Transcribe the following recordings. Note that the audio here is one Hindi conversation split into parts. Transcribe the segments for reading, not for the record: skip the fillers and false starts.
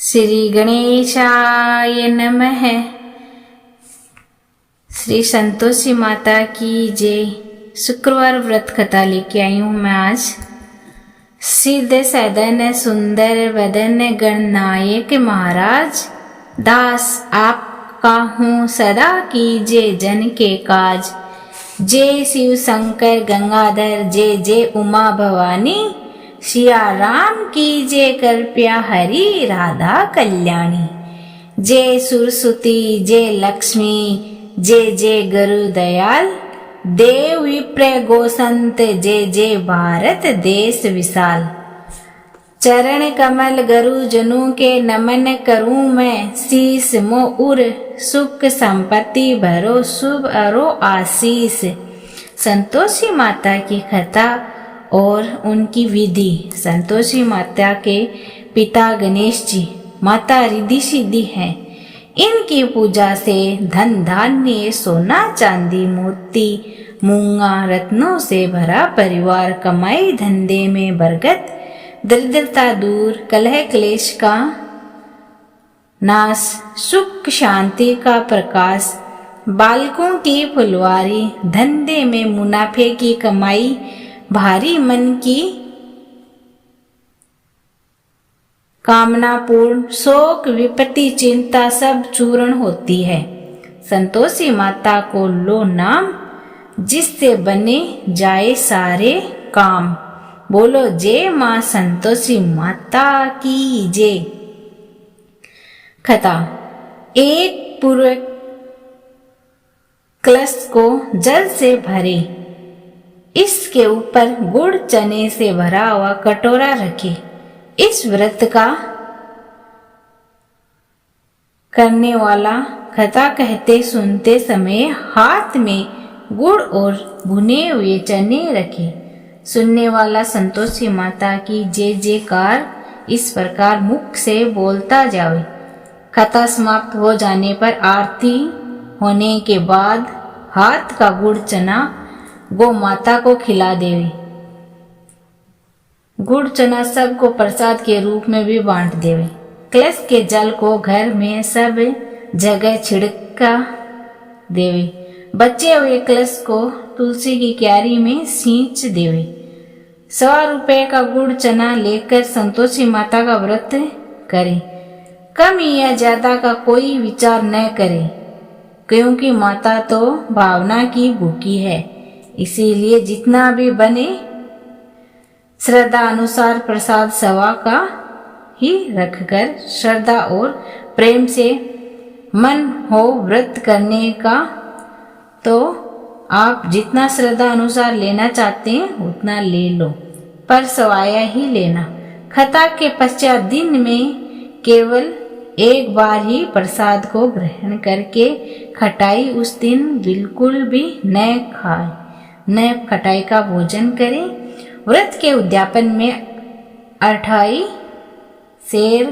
श्री गणेशाय नमः। श्री संतोषी माता की जय। शुक्रवार व्रत कथा लेके आई हूँ मैं आज। सिद्ध सदन सुंदर वदन गणनायक महाराज, दास आपका हूँ सदा कीजिए जन के काज। जय शिव शंकर गंगाधर, जय जय उमा भवानी, सिया राम की जय कृपया हरि राधा कल्याणी। जय सुरसुती, जय लक्ष्मी, जय जय गुरु दयाल, देव विप्र गोसंत, जय जय भारत देश विशाल। चरण कमल गुरु जनों के नमन करूं मैं, शीस मोउर सुख संपत्ति भरो शुभ अरो आशीष। संतोषी माता की कथा और उनकी विधि। संतोषी माता के पिता गणेश जी, माता रिद्धि सिद्धि हैं। इनकी पूजा से धन धान्य सोना चांदी मोती मूंगा रत्नों से भरा परिवार, कमाई धंधे में बरकत, दरिद्रता दूर, कलह क्लेश का नाश, सुख शांति का प्रकाश, बालकों की फुलवारी, धंधे में मुनाफे की कमाई, भारी मन की कामना पूर्ण, शोक विपत्ति चिंता सब चूर्ण होती है। संतोषी माता को लो नाम, जिससे बने जाए सारे काम। बोलो जय मां संतोषी माता की जय। कथा। एक पूर्व कलश को जल से भरे, इसके ऊपर गुड़ चने से भरा हुआ कटोरा रखे। इस व्रत का करने वाला कथा कहते सुनते समय हाथ में गुड़ और भुने हुए चने रखे। सुनने वाला संतोषी माता की जय जयकार इस प्रकार मुख से बोलता जावे। कथा समाप्त हो जाने पर आरती होने के बाद हाथ का गुड़ चना गौ माता को खिला देवे। गुड़ चना सबको प्रसाद के रूप में भी बांट देवे। कलश के जल को घर में सब जगह छिड़का देवे। बचे हुए कलश को तुलसी की क्यारी में सींच देवे। 100 रुपए का गुड़ चना लेकर संतोषी माता का व्रत करे। कम या ज्यादा का कोई विचार न करे, क्योंकि माता तो भावना की भूखी है। इसीलिए जितना भी बने श्रद्धा अनुसार प्रसाद सवा का ही रखकर श्रद्धा और प्रेम से मन हो व्रत करने का, तो आप जितना श्रद्धा अनुसार लेना चाहते हैं उतना ले लो, पर सवाया ही लेना। कथा के पश्चात दिन में केवल एक बार ही प्रसाद को ग्रहण करके खटाई उस दिन बिल्कुल भी न खाए, न खटाई का भोजन करें। व्रत के उद्यापन में अठाई सेर,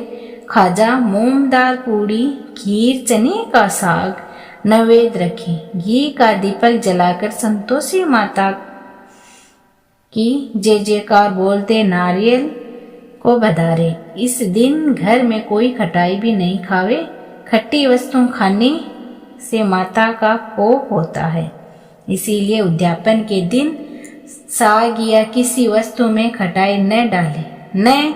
खाजा, मूंगदाल पूड़ी, खीर, चने का साग नैवेद्य रखें। घी का दीपक जलाकर संतोषी माता की जय जयकार बोलते नारियल को बधारे। इस दिन घर में कोई खटाई भी नहीं खावे। खट्टी वस्तु खाने से माता का कोप होता है। इसीलिए उद्यापन के दिन साग या किसी वस्तु में खटाई न डाले, न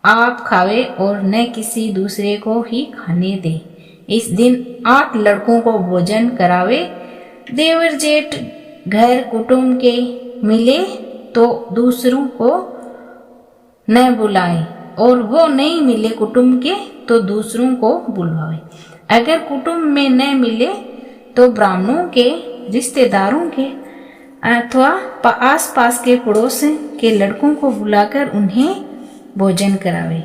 आप खावे और न किसी दूसरे को ही खाने दे। इस दिन 8 लड़कों को भोजन करावे। देवर जेठ घर कुटुंब के मिले तो दूसरों को न बुलाए, और वो नहीं मिले कुटुंब के तो दूसरों को बुलवाए। अगर कुटुंब में न मिले तो ब्राह्मणों के, रिश्तेदारों के अथवा आस पास के पड़ोस के लड़कों को बुलाकर उन्हें भोजन करावे।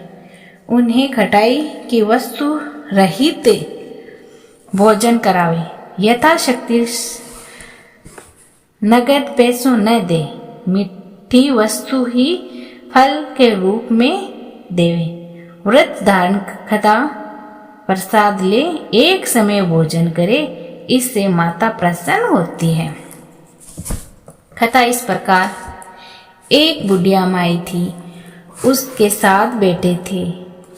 उन्हें खटाई की वस्तु रहित भोजन करावे। यथाशक्ति नगद पैसों न दे, मीठी वस्तु ही फल के रूप में देवे। व्रत धारण कथा प्रसाद ले, एक समय भोजन करे, इससे माता प्रसन्न होती है। कथा इस प्रकार। एक बुढ़िया माई थी, उसके 7 बेटे थे।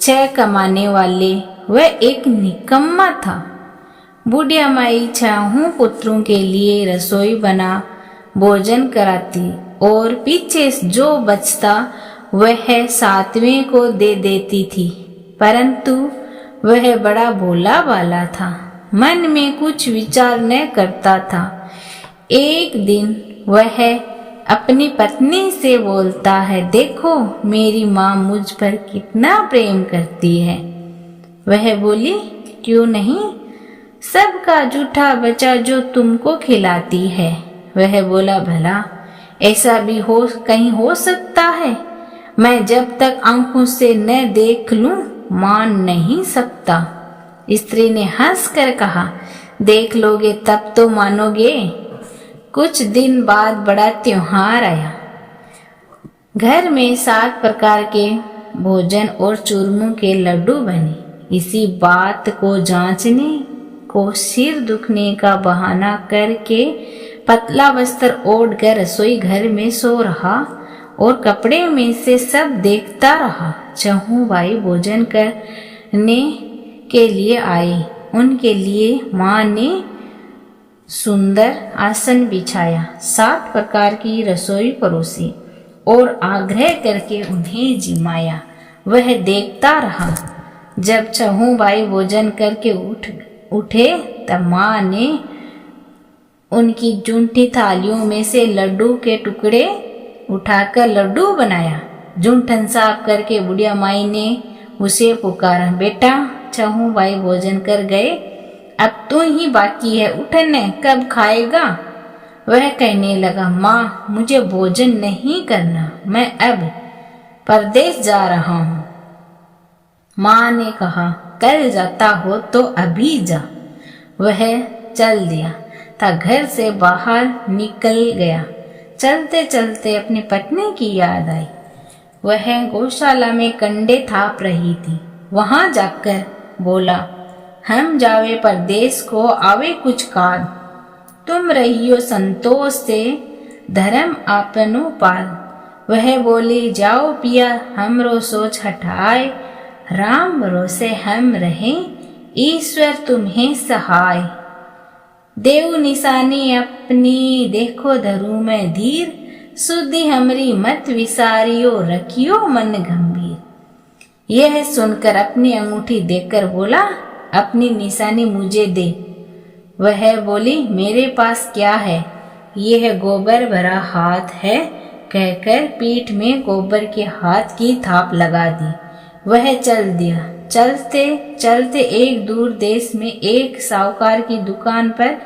6 कमाने वाले वह एक निकम्मा था। बुढ़िया माई 6 पुत्रों के लिए रसोई बना भोजन कराती और पीछे जो बचता वह 7वें को दे देती थी। परंतु वह बड़ा भोला भाला था, मन में कुछ विचार न करता था। एक दिन वह अपनी पत्नी से बोलता है, देखो मेरी माँ मुझ पर कितना प्रेम करती है। वह बोली, क्यों नहीं, सबका जूठा बचा जो तुमको खिलाती है। वह बोला, भला ऐसा भी कहीं हो सकता है? मैं जब तक आंखों से न देख लूं मान नहीं सकता। स्त्री ने हंसकर कहा, देख लोगे तब तो मानोगे। कुछ दिन बाद बड़ा त्योहार आया। घर में 7 प्रकार के भोजन और चूरमों के लड्डू बने। इसी बात को जांचने को सिर दुखने का बहाना करके पतला वस्त्र ओढ़कर रसोई घर में सो रहा और कपड़े में से सब देखता रहा। 6 भाई भोजन करने के लिए आए। उनके लिए माँ ने सुंदर आसन बिछाया, 7 प्रकार की रसोई परोसी और आग्रह करके उन्हें जिमाया। वह देखता रहा। जब 6 भाई भोजन करके उठे तब माँ ने उनकी जूठी थालियों में से लड्डू के टुकड़े उठाकर लड्डू बनाया। जूठन साफ करके बुढ़िया माई ने उसे पुकारा, बेटा 6 भाई भोजन कर गए, अब तू ही बाकी है, उठने कब खाएगा? वह कहने लगा, माँ मुझे भोजन नहीं करना, मैं अब परदेश जा रहा हूँ। माँ ने कहा, कल जाता हो तो अभी जा। वह चल दिया था, घर से बाहर निकल गया। चलते चलते अपनी पत्नी की याद आई। वह गौशाला में कंडे थाप रही थी। वहां जाकर बोला, हम जावे परदेश को आवे कुछ काल, तुम रहियो संतोष से धर्म आपनो पाल। वह बोली, जाओ पिया हमरो सोच हटाए, राम भरोसे हम रहें, ईश्वर तुम्हें सहाय। देव निशानी अपनी देखो धरू में धीर, सुधि हमरी मत विसारियो रखियो मन गंभीर। यह सुनकर अपनी अंगूठी देकर बोला, अपनी निशानी मुझे दे। वह बोली, मेरे पास क्या है, यह गोबर भरा हाथ है, कहकर पीठ में गोबर के हाथ की थाप लगा दी। वह चल दिया। चलते चलते एक दूर देश में एक साहूकार की दुकान पर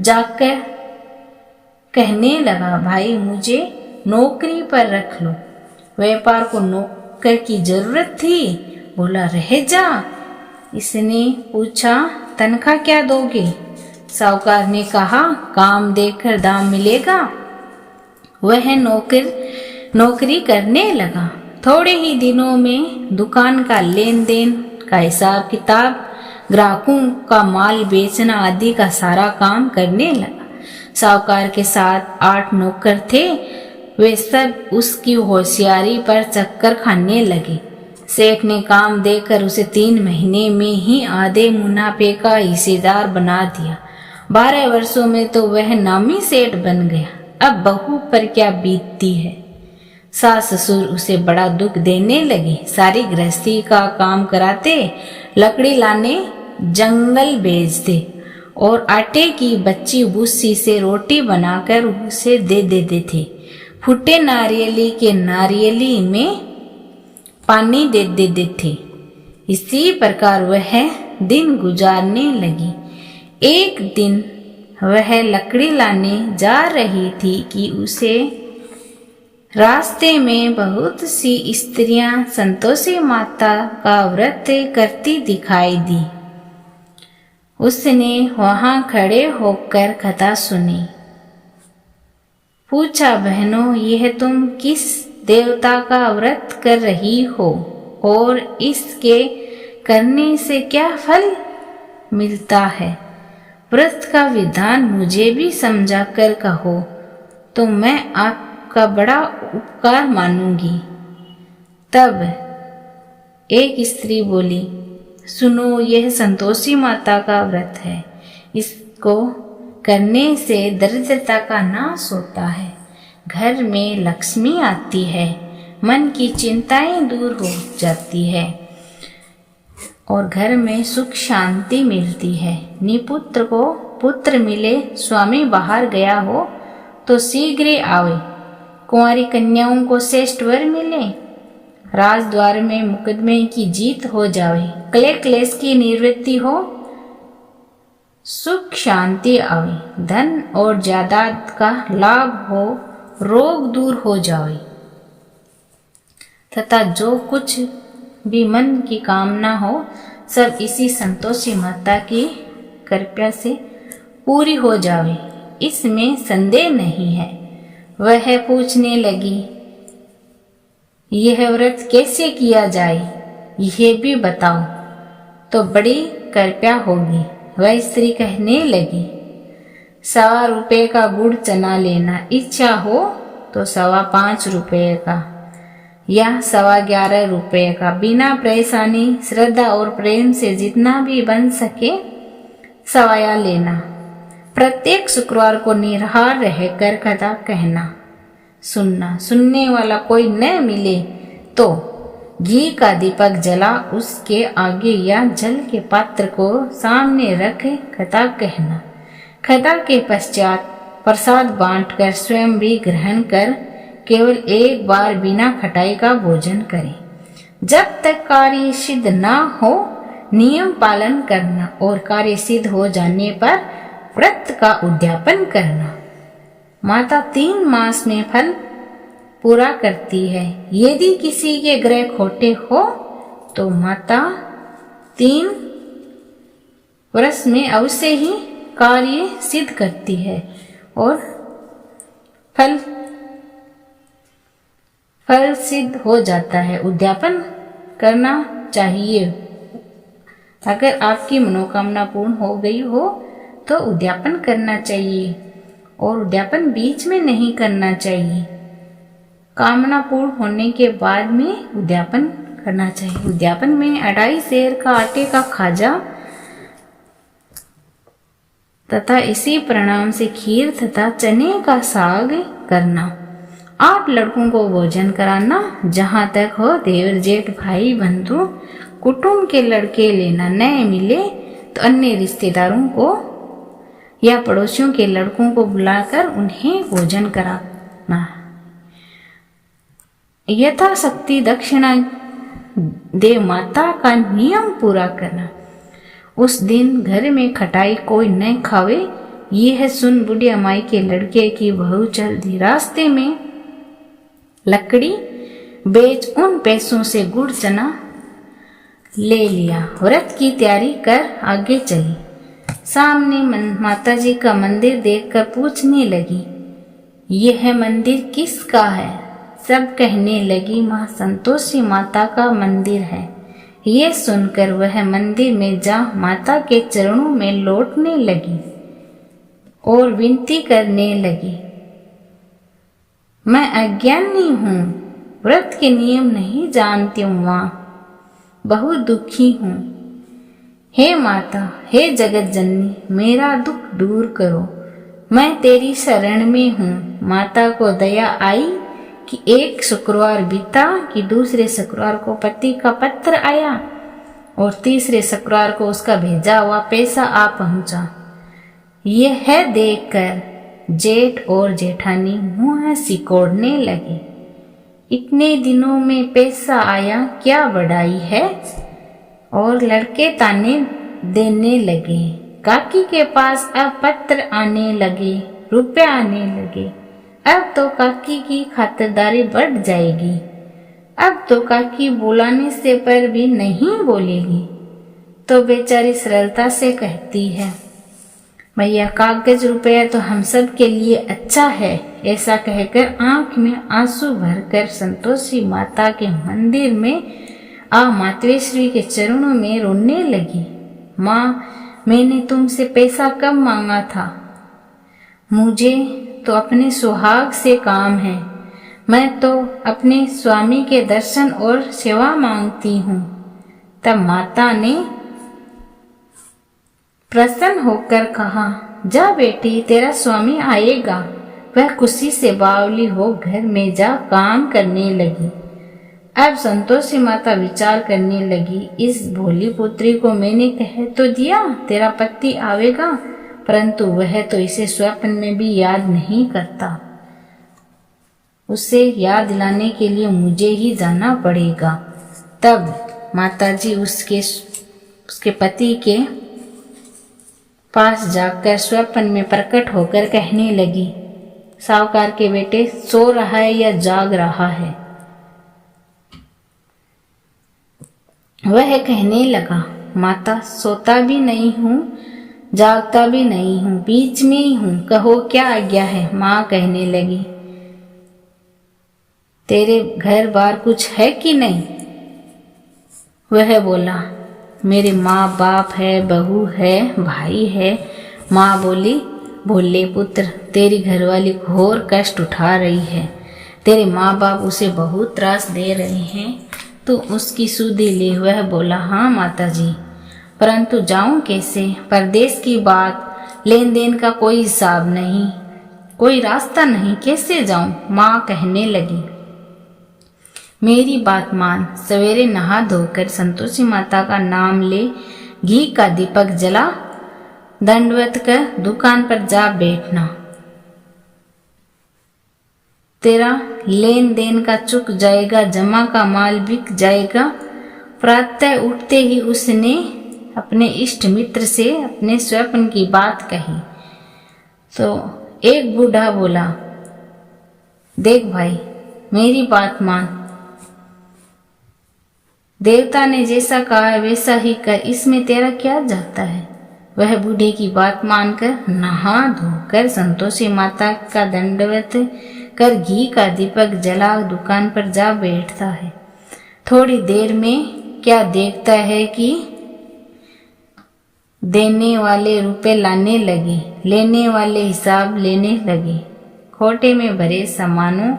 जाकर कहने लगा, भाई मुझे नौकरी पर रख लो। व्यापार को नौकर की जरूरत थी। बोला, रह जा। इसने पूछा, तनख्वाह क्या दोगे? साहूकार ने कहा, काम देकर दाम मिलेगा। वह नौकरी करने लगा। थोड़े ही दिनों में दुकान का लेन देन का हिसाब किताब, ग्राहकों का माल बेचना आदि का सारा काम करने लगा। साहूकार के साथ 8 नौकर थे। वे सब उसकी होशियारी पर चक्कर खाने लगे। सेठ ने काम देकर उसे 3 महीने में ही आधे मुनाफे का हिस्सेदार बना दिया। 12 वर्षों में तो वह नामी सेठ बन गया। अब बहू पर क्या बीतती है। सास ससुर उसे बड़ा दुख देने लगे। सारी गृहस्थी का काम कराते, लकड़ी लाने जंगल भेजते और आटे की बच्ची भूसी से रोटी बनाकर उसे दे देते थे। फूटे नारियली के नारियली में पानी दे देते थे। इसी प्रकार वह दिन गुजारने लगी। एक दिन वह लकड़ी लाने जा रही थी कि उसे रास्ते में बहुत सी स्त्रियां संतोषी माता का व्रत करती दिखाई दी। उसने वहां खड़े होकर कथा सुनी। पूछा, बहनों यह तुम किस देवता का व्रत कर रही हो और इसके करने से क्या फल मिलता है? व्रत का विधान मुझे भी समझा कर कहो तो मैं आपका बड़ा उपकार मानूंगी। तब एक स्त्री बोली, सुनो, यह संतोषी माता का व्रत है। इसको करने से दरिद्रता का नाश होता है, घर में लक्ष्मी आती है, मन की चिंताएं दूर हो जाती है और घर में सुख शांति मिलती है। निपुत्र को पुत्र मिले, स्वामी बाहर गया हो तो शीघ्र आवे, कुंवारी कन्याओं को श्रेष्ठ वर मिले, राजद्वार में मुकदमे की जीत हो जावे, क्लेश क्लेश की निवृत्ति हो, सुख शांति आवे, धन और जायदाद का लाभ हो, रोग दूर हो जावे तथा जो कुछ भी मन की कामना हो सब इसी संतोषी माता की कृपा से पूरी हो जावे, इसमें संदेह नहीं है। वह पूछने लगी, यह व्रत कैसे किया जाए, यह भी बताओ तो बड़ी कृपा होगी। वह स्त्री कहने लगी, 1.25 रुपये का गुड़ चना लेना, इच्छा हो तो 5.25 रुपये का या 11.25 रुपये का, बिना परेशानी श्रद्धा और प्रेम से जितना भी बन सके सवाया लेना। प्रत्येक शुक्रवार को निराहार रहकर कथा कहना, सुनना। सुनने वाला कोई न मिले तो घी का दीपक जला उसके आगे या जल के पात्र को सामने रख कथा कहना। कथा के पश्चात प्रसाद बांटकर स्वयं भी ग्रहण कर केवल एक बार बिना खटाई का भोजन करें। जब तक कार्य सिद्ध न हो नियम पालन करना और कार्य सिद्ध हो जाने पर व्रत का उद्यापन करना। माता 3 मास में फल पूरा करती है। यदि किसी के ग्रह खोटे हो तो माता 3 वर्ष में अवश्य ही कार्य सिद्ध करती है और फल सिद्ध हो जाता है। उद्यापन करना चाहिए। अगर आपकी मनोकामना पूर्ण हो गई हो तो उद्यापन करना चाहिए और उद्यापन बीच में नहीं करना चाहिए। कामना पूर्ण होने के बाद में उद्यापन करना चाहिए। उद्यापन में 2.5 सेर का आटे का खाजा तथा इसी परिणाम से खीर तथा चने का साग करना। 8 लड़कों को भोजन कराना। जहाँ तक हो देवर जेठ भाई बंधु कुटुंब के लड़के लेना। न मिले तो अन्य रिश्तेदारों को या पड़ोसियों के लड़कों को बुलाकर उन्हें भोजन कराना। यथाशक्ति दक्षिणा देव माता का नियम पूरा करना। उस दिन घर में खटाई कोई न खावे। यह सुन बुढ़िया माई के लड़के की बहू चल दी। रास्ते में लकड़ी बेच उन पैसों से गुड़ चना ले लिया। व्रत की तैयारी कर आगे चली। सामने माताजी का मंदिर देखकर पूछने लगी, यह मंदिर किसका है? सब कहने लगी, माँ संतोषी माता का मंदिर है। ये सुनकर वह मंदिर में जा माता के चरणों में लौटने लगी और विनती करने लगी, मैं अज्ञानी हूँ, व्रत के नियम नहीं जानती हूँ माँ, बहुत दुखी हूँ। हे माता, हे जगत जननी, मेरा दुख दूर करो, मैं तेरी शरण में हूँ। माता को दया आई कि एक शुक्रवार बीता कि दूसरे शुक्रवार को पति का पत्र आया और तीसरे शुक्रवार को उसका भेजा हुआ पैसा आ पहुंचा। यह देखकर जेठ और जेठानी मुंह सिकोड़ने लगे। इतने दिनों में पैसा आया, क्या बढ़ाई है? और लड़के ताने देने लगे। काकी के पास अब पत्र आने लगे, रुपया आने लगे। अब तो काकी की खातिरदारी बढ़ जाएगी। अब तो काकी बुलाने से पर भी नहीं बोलेगी। तो बेचारी सरलता से कहती है, भैया कागज रुपया तो हम सब के लिए अच्छा है। ऐसा कहकर आंख में आंसू भरकर संतोषी माता के मंदिर में मातवेश्वरी के चरणों में रोने लगी। माँ, मैंने तुमसे पैसा कब मांगा था? मुझे तो अपने सुहाग से काम है। मैं तो अपने स्वामी के दर्शन और सेवा मांगती हूँ। तब माता ने प्रसन्न होकर कहा, जा बेटी, तेरा स्वामी आएगा। वह खुशी से बावली हो घर में जा काम करने लगी। अब संतोषी माता विचार करने लगी, इस भोली पुत्री को मैंने कह तो दिया तेरा पति आवेगा, परंतु वह तो इसे स्वप्न में भी याद नहीं करता। उसे याद दिलाने के लिए मुझे ही जाना पड़ेगा। तब माताजी उसके पति के पास जाकर स्वप्न में प्रकट होकर कहने लगी, साहूकार के बेटे सो रहा है या जाग रहा है? वह कहने लगा, माता सोता भी नहीं हूँ, जागता भी नहीं हूँ, बीच में ही हूँ, कहो क्या आज्ञा है? माँ कहने लगी, तेरे घर बार कुछ है कि नहीं? वह बोला, मेरे माँ बाप है, बहू है, भाई है। माँ बोली, भोले पुत्र, तेरी घरवाली घोर कष्ट उठा रही है, तेरे माँ बाप उसे बहुत त्रास दे रहे हैं, तो उसकी सुधि ले। वह बोला, हाँ माता जी, परंतु जाऊं कैसे? परदेश की बात, लेन देन का कोई हिसाब नहीं, कोई रास्ता नहीं, कैसे जाऊं? माँ कहने लगी, मेरी बात मान, सवेरे नहा धोकर संतोषी माता का नाम ले, घी का दीपक जला, दंडवत कर दुकान पर जा बैठना। तेरा लेन देन का चुक जाएगा, जमा का माल बिक जाएगा। प्रातः उठते ही उसने अपने इष्ट मित्र से अपने स्वप्न की बात कही तो एक बूढ़ा बोला, देख भाई, मेरी बात मान, देवता ने जैसा कहा है वैसा ही कर, इसमें तेरा क्या जाता है? वह बूढ़े की बात मानकर नहा धोकर संतोषी माता का दंडवत कर घी का दीपक जला दुकान पर जा बैठता है। थोड़ी देर में क्या देखता है कि देने वाले रुपए लाने लगे, लेने वाले हिसाब लेने लगे। खोटे में भरे सामानों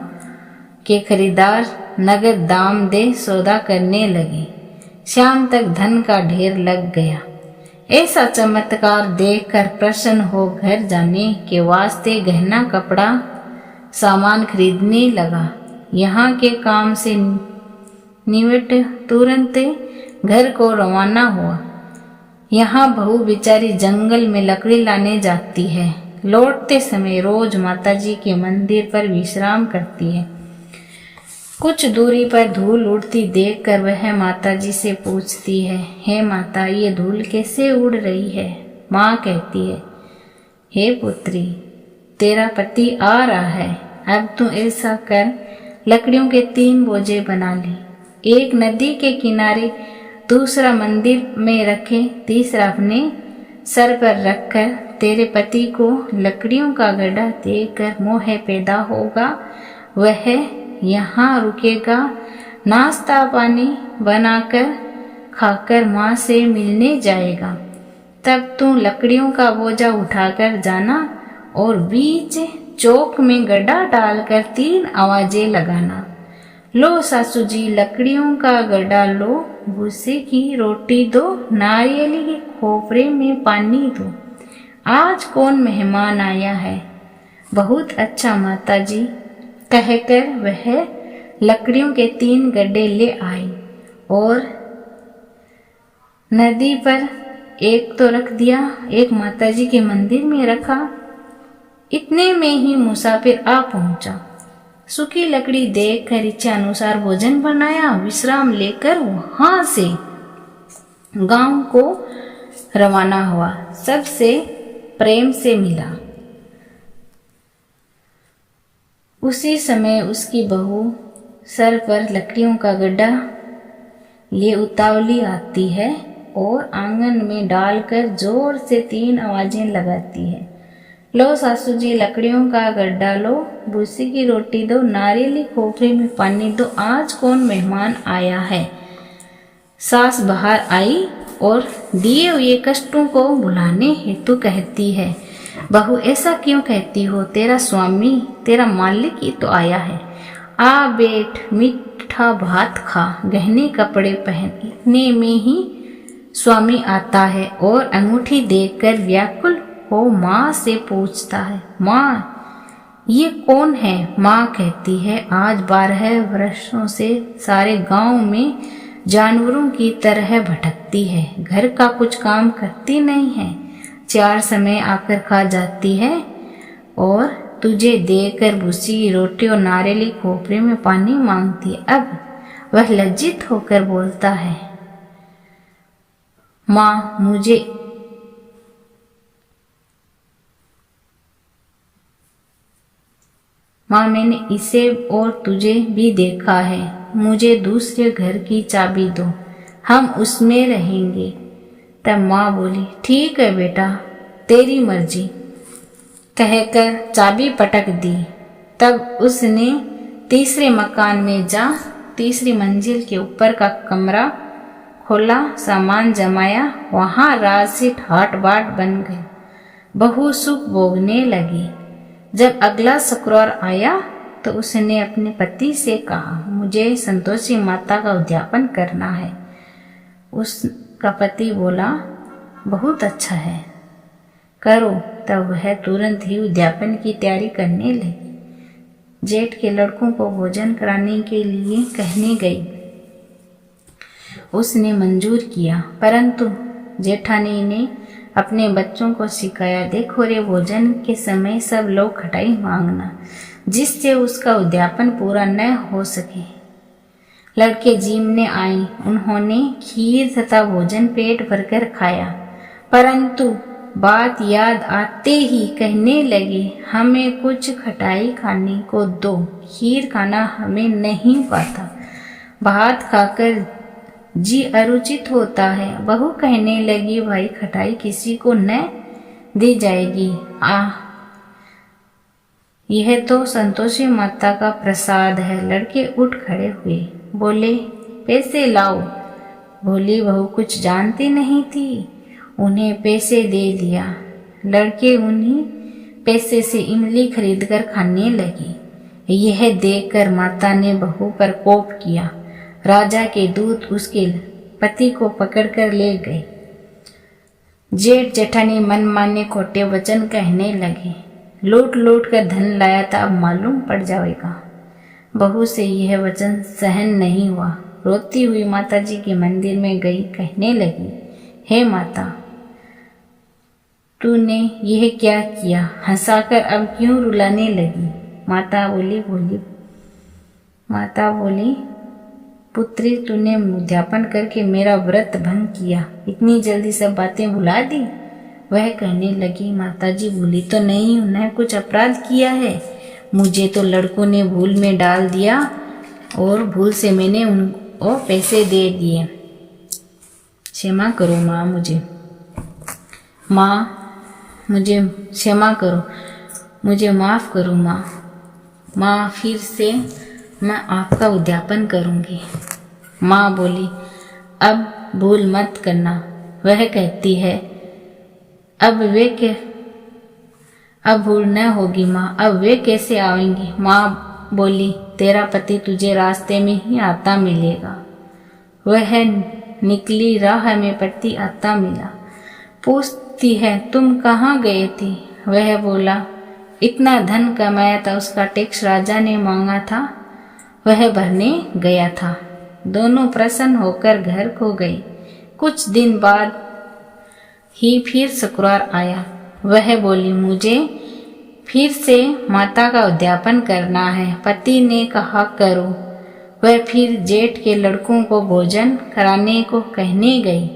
के खरीदार नगद दाम दे सौदा करने लगे। शाम तक धन का ढेर लग गया। ऐसा चमत्कार देखकर प्रसन्न हो घर जाने के वास्ते गहना कपड़ा सामान खरीदने लगा। यहाँ के काम से निवट तुरंत घर को रवाना हुआ। यहाँ बहू बेचारी जंगल में लकड़ी लाने जाती है। लौटते समय रोज माताजी के मंदिर पर विश्राम करती है। कुछ दूरी पर धूल उड़ती देखकर वह माताजी से पूछती है, हे माता, ये धूल कैसे उड़ रही है? माँ कहती है, हे पुत्री, तेरा पति आ रहा है। अब तू ऐसा कर, लकड़ियों के 3 बोझे बना ले, एक नदी के किनारे, दूसरा मंदिर में रखे, तीसरा अपने सर पर रखकर तेरे पति को लकड़ियों का गड्ढा देकर मोह पैदा होगा। वह यहाँ रुकेगा, नाश्ता पानी बनाकर खाकर माँ से मिलने जाएगा। तब तू लकड़ियों का बोझा उठाकर जाना और बीच चौक में गड्ढा डालकर 3 आवाजें लगाना, लो सासू जी लकड़ियों का गड्ढा लो, भूसे की रोटी दो, नारियल के खोपरे में पानी दो, आज कौन मेहमान आया है? बहुत अच्छा माता जी, कहकर वह लकड़ियों के 3 गड्ढे ले आई और नदी पर एक तो रख दिया, एक माताजी के मंदिर में रखा। इतने में ही मुसाफिर आ पहुंचा। सूखी लकड़ी देखकर इच्छा अनुसार भोजन बनाया, विश्राम लेकर वहां से गांव को रवाना हुआ। सबसे प्रेम से मिला। उसी समय उसकी बहू सर पर लकड़ियों का गड्ढा लिए उतावली आती है और आंगन में डालकर जोर से 3 आवाजें लगाती है, लो सासू जी लकड़ियों का गड्ढा लो, भूसी की रोटी दो, नारियल खोपरे में पानी दो, आज कौन मेहमान आया है? सास बाहर आई और दिए हुए कष्टों को भुलाने हेतु कहती है, बहू ऐसा क्यों कहती हो? तेरा स्वामी, तेरा मालिक ही तो आया है। आ बैठ, मीठा मीठा भात खा, गहने कपड़े पहन, इतने में ही स्वामी आता है और अंगूठी देखकर व्याकुल हो माँ से पूछता है, माँ ये कौन है? माँ कहती है, आज 12 वर्षों से सारे गांव में जानवरों की तरह भटकती है, घर का कुछ काम करती नहीं है, 4 समय आकर खा जाती है और तुझे देकर भूसी रोटी और नारियली खोपरे में पानी मांगती है। अब वह लज्जित होकर बोलता है, माँ मैंने इसे और तुझे भी देखा है, मुझे दूसरे घर की चाबी दो, हम उसमें रहेंगे। तब माँ बोली, ठीक है बेटा, तेरी मर्जी, कहकर चाबी पटक दी। तब उसने तीसरे मकान में जा तीसरी मंजिल के ऊपर का कमरा खोला, सामान जमाया, वहां राशि ठाट बाट बन गई, बहू सुख भोगने लगी। जब अगला शुक्रवार आया तो उसने अपने पति से कहा, मुझे संतोषी माता का उद्यापन करना है। उसका पति बोला, बहुत अच्छा है, करो। तब वह तुरंत ही उद्यापन की तैयारी करने लगी। जेठ के लड़कों को भोजन कराने के लिए कहने गई। उसने मंजूर किया, परंतु जेठानी ने अपने बच्चों को सिखाया, देखो रे, भोजन के समय सब लोग खटाई मांगना, जिससे उसका उद्यापन पूरा न हो सके। लड़के जीमने आए, उन्होंने खीर तथा भोजन पेट भरकर खाया, परंतु बात याद आते ही कहने लगे, हमें कुछ खटाई खाने को दो, खीर खाना हमें नहीं पाता, भात खाकर जी अरुचित होता है। बहू कहने लगी, भाई खटाई किसी को न दी जाएगी, यह तो संतोषी माता का प्रसाद है। लड़के उठ खड़े हुए, बोले, पैसे लाओ। भोली बहू कुछ जानती नहीं थी, उन्हें पैसे दे दिया। लड़के उन्हीं पैसे से इमली खरीदकर खाने लगे। यह देखकर माता ने बहू पर कोप किया। राजा के दूत उसके पति को पकड़कर ले गए। जेठ जेठानी मन माने खोटे वचन कहने लगे, लूट लूट कर धन लाया था, अब मालूम पड़ जाएगा। बहू से यह वचन सहन नहीं हुआ। रोती हुई माता जी के मंदिर में गई, कहने लगी, हे माता, तूने यह क्या किया? हंसाकर अब क्यों रुलाने लगी? माता बोली, पुत्री, तूने उद्यापन करके मेरा व्रत भंग किया, इतनी जल्दी सब बातें भुला दी। वह कहने लगी, माताजी भूली तो नहीं, उन्हें कुछ अपराध किया है, मुझे तो लड़कों ने भूल में डाल दिया और भूल से मैंने उनको पैसे दे दिए। क्षमा करो माँ, मुझे क्षमा करो, मुझे माफ़ करो माँ, फिर से मैं आपका उद्यापन करूँगी। माँ बोली, अब भूल मत करना। वह कहती है, अब भूल न होगी माँ, अब वे कैसे आएंगी? माँ बोली, तेरा पति तुझे रास्ते में ही आता मिलेगा। वह निकली राह में पति आता मिला। पूछती है, तुम कहाँ गए थे? वह बोला, इतना धन कमाया था, उसका टैक्स राजा ने मांगा था, वह भरने गया था। दोनों प्रसन्न होकर घर को गए। कुछ दिन बाद ही फिर शुक्रवार आया। वह बोली, मुझे फिर से माता का उद्यापन करना है। पति ने कहा, करो। वह फिर जेठ के लड़कों को भोजन कराने को कहने गई।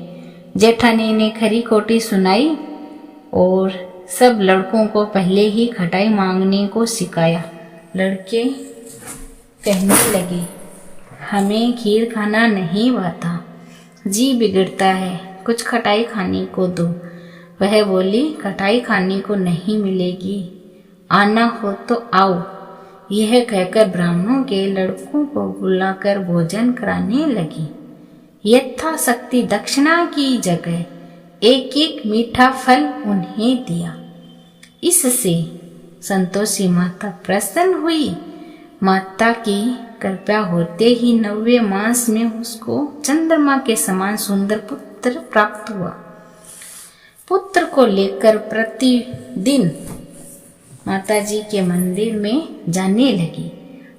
जेठानी ने खरी खोटी सुनाई और सब लड़कों को पहले ही खटाई मांगने को सिखाया। लड़के कहने लगे, हमें खीर खाना नहीं आता, जी बिगड़ता है, कुछ खटाई खाने को दो। वह बोली, खटाई खाने को नहीं मिलेगी, आना हो तो आओ। यह कहकर ब्राह्मणों के लड़कों को बुलाकर भोजन कराने लगी। यथाशक्ति दक्षिणा की जगह एक एक मीठा फल उन्हें दिया। इससे संतोषी माता प्रसन्न हुई। माता की कृपया होते ही 90 मास में उसको चंद्रमा के समान सुंदर पुत्र प्राप्त हुआ। पुत्र को लेकर प्रतिदिन माताजी के मंदिर में जाने लगी।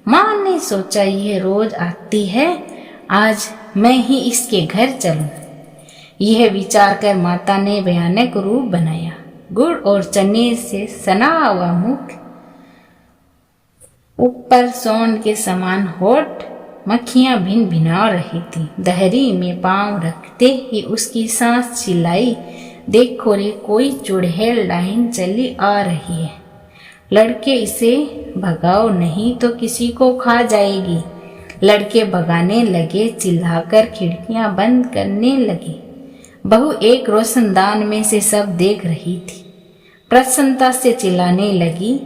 माँ ने सोचा यह रोज आती है, आज मैं ही इसके घर चलूं। यह विचार कर माता ने भयानक रूप बनाया। गुड़ और चने से सना हुआ मुख, ऊपर सोन के समान होठ, मक्खियां भिन भिना रही थी। दहरी में पांव रखते ही उसकी सांस चिल्लाई, देखो रे कोई चुड़ैल डाइन चली आ रही है। लड़के इसे भगाओ नहीं तो किसी को खा जाएगी। लड़के भगाने लगे, चिल्लाकर खिड़कियां बंद करने लगे। बहू एक रोशनदान में से सब देख रही थी। प्रसन्नता से चिल्लाने लगी,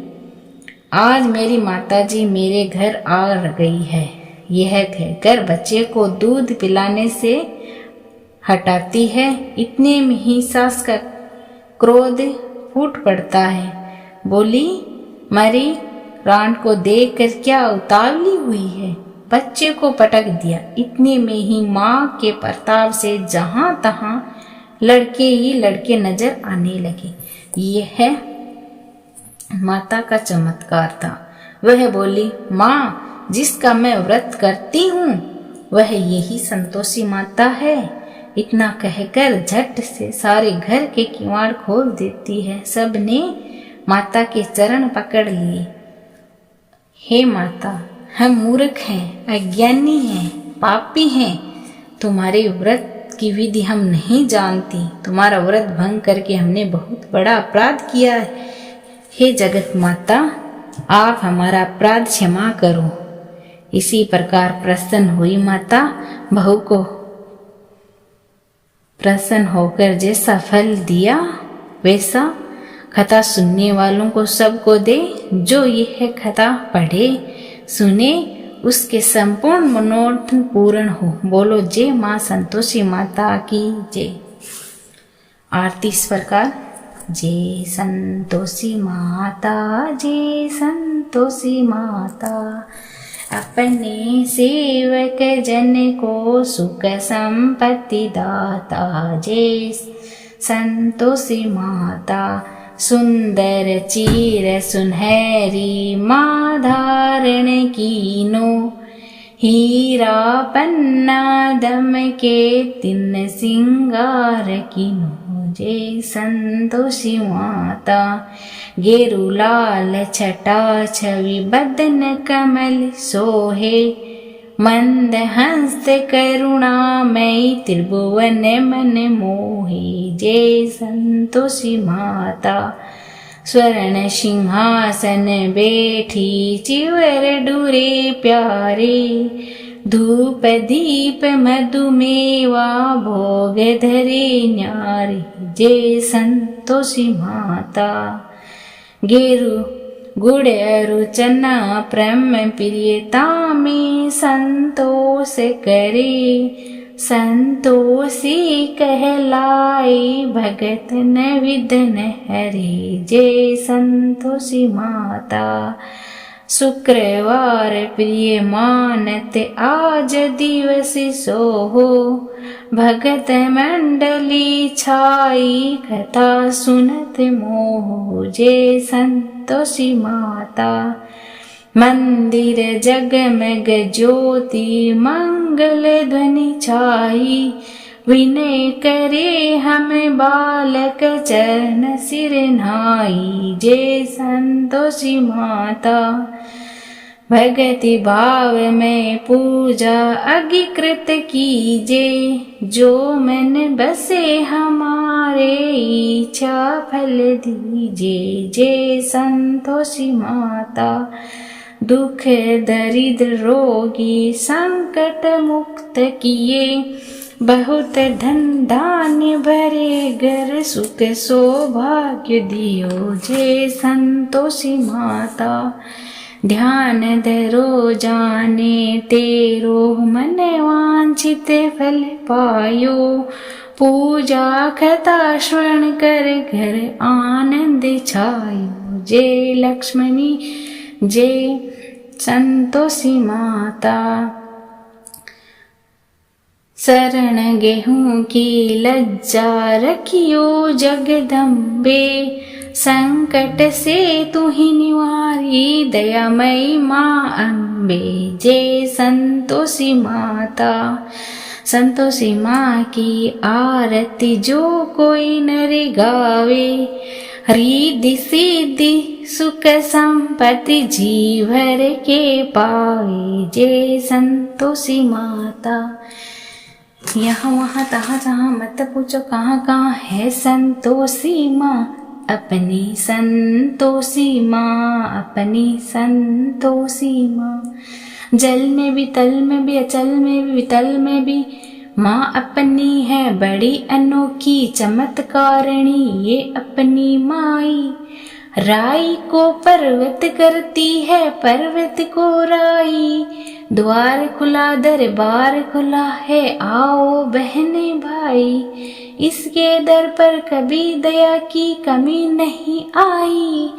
आज मेरी माताजी मेरे घर आ गई है। यह कहकर बच्चे को दूध पिलाने से हटाती है। इतने में ही सास का क्रोध फूट पड़ता है। बोली, मरी रान को देखकर क्या उतावली हुई है। बच्चे को पटक दिया। इतने में ही माँ के प्रताप से जहां तहां लड़के ही लड़के नजर आने लगे। यह माता का चमत्कार था। वह बोली, माँ जिसका मैं व्रत करती हूँ वह यही संतोषी माता है। इतना कहकर झट से सारे घर के किवाड़ खोल देती है। सब ने माता के चरण पकड़ लिए। हे माता, हम मूर्ख हैं, अज्ञानी हैं, पापी हैं। तुम्हारे व्रत की विधि हम नहीं जानती। तुम्हारा व्रत भंग करके हमने बहुत बड़ा अपराध किया है। हे जगत माता, आप हमारा अपराध क्षमा करो। इसी प्रकार प्रसन्न हुई माता। बहू को प्रसन्न होकर जैसा फल दिया वैसा कथा सुनने वालों को सबको दे। जो यह कथा पढ़े सुने उसके संपूर्ण मनोरथ पूर्ण हो। बोलो जय माँ संतोषी माता की जय। आरती इस प्रकार, जय संतोषी माता, जय संतोषी माता, अपने सेवक जन को सुख संपत्ति दाता। जय संतोषी माता, सुंदर चीर सुनहरी माँ धारण कीनो। हीरा पन्ना दम के तिन सिंगार कीनो। जय संतोषी माता, गेरु लाल छटा छवि बदन कमल सोहे। मंद हंस करुणामयी त्रिभुवन मन मोहे। जय संतोषी माता, स्वर्ण सिंहासन बैठी चिवर डूरे प्यारे। धूप दीप मधुमेवा भोग धरे न्यारी। जय संतोषी माता, गेरु गुड़ अरु चना परम प्रियता में संतोष करे। संतोषी कहलाए भगत न विधन हरे। जय संतोषी माता, शुक्रवार प्रिय मानत आज दिवस सोहो। भगत मंडली छाई कथा सुनत मोह। जय संतोषी माता, मंदिर जगमग ज्योति मंगल ध्वनि छाई। विनय करे हम बालक चरण सिर नाई। जय संतोषी माता, भगति भाव में पूजा अगिकृत कीजे। जो मन बसे हमारे इच्छा फल दीजे। जय संतोषी माता, दुख दरिद्र रोगी संकट मुक्त किए। बहुत धन धान्य भरे घर सुख सौभाग्य दियो। जय संतोषी माता, ध्यान धरो जाने तेरो मन वांछित फल पायो। पूजा कथा श्रवण कर घर आनंद छायो। जय लक्ष्मणी, जय संतोषी माता। शरण गेहूं की लज्जा रखियो जगदम्बे, संकट से तू ही निवारी दयामयी माँ अम्बे। जय संतोषी माता। संतोषी माँ की आरती जो कोई नर गावे, रिद्धि सिद्धि सुख संपत्ति जीवर के पावे। जय संतोषी माता। यहाँ वहाँ तहाँ जहाँ मत पूछो कहाँ कहाँ है संतोषी माँ अपनी। संतोषी माँ अपनी संतोषी माँ। जल में भी तल में भी अचल में भी वितल में भी माँ अपनी है बड़ी अनोखी चमत्कारिणी ये अपनी माई। राई को पर्वत करती है पर्वत को राई, द्वार खुला दरबार खुला है आओ बहने भाई। इसके दर पर कभी दया की कमी नहीं आई,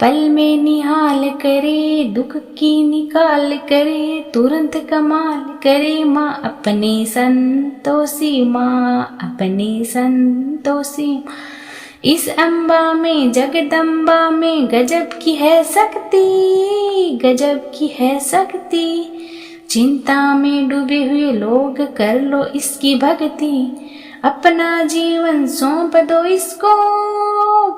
पल में निहाल करे दुख की निकाल करे, तुरंत कमाल करे माँ अपनी संतोषी माँ अपनी संतोषी। इस अम्बा में जगदम्बा में गजब की है शक्ति, गजब की है शक्ति। चिंता में डूबे हुए लोग कर लो इसकी भक्ति, अपना जीवन सौंप दो इसको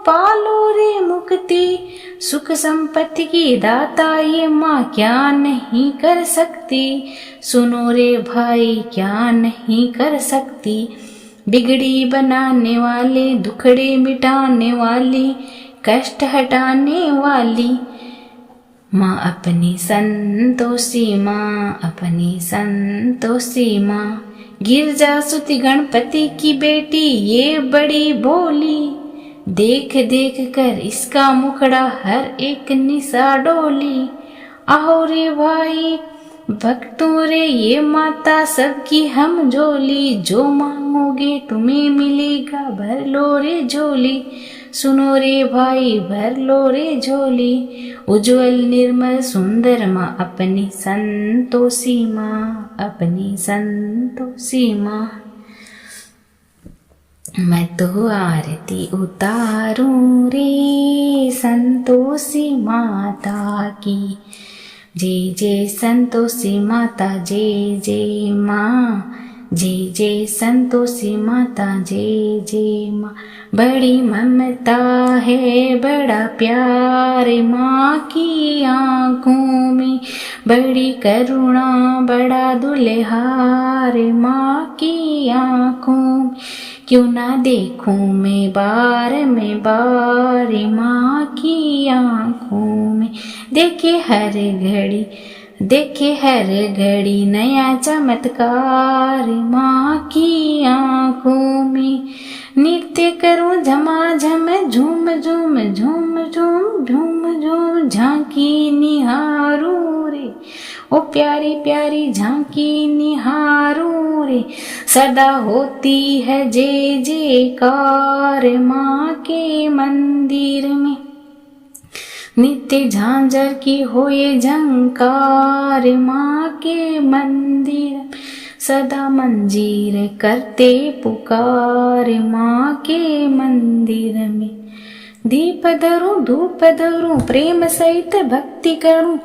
पालो रे मुक्ति। सुख संपत्ति की दाता ये माँ क्या नहीं कर सकती, सुनो रे भाई क्या नहीं कर सकती। बिगड़ी बनाने वाले दुखड़े मिटाने वाली कष्ट हटाने वाली माँ अपनी संतोषी माँ अपनी संतोषी माँ। गिरजा सुती गणपति की बेटी ये बड़ी भोली, देख देख कर इसका मुखड़ा हर एक निशा डोली। आओ रे भाई भक्तों रे ये माता सबकी हम झोली, जो मांगोगे तुम्हें मिलेगा भर लो रे झोली। सुनो रे भाई भर लो रे झोली। उज्जवल निर्मल सुंदर माँ अपनी संतोषी माँ अपनी संतोषी माँ। मैं तो आरती उतारूं रे संतोषी माता की। जय जय संतोषी माता जय जय माँ, जय जय संतोषी माता जय जय माँ। बड़ी ममता है बड़ा प्यार माँ की आँखों में, बड़ी करुणा बड़ा दुल्हार माँ की आँखों में। क्यों ना देखूं मैं बार में बार माँ की आँखों में। देखे हर घड़ी देखे हर घड़ी नया चमत्कार माँ की आँखों में। नृत्य करूं झमाझम झूम झूम झूम झूम झूम झूम झांकी निहारूं रे ओ प्यारी प्यारी झांकी निहारूं रे। सदा होती है जय जयकार माँ के मंदिर में, नित्य झांझर की होए झंकार माँ के मंदिर। सदा मंजीर करते पुकार माँ के मंदिर में। दीप धरूं धूप धरूं प्रेम सहित भक्ति करूं,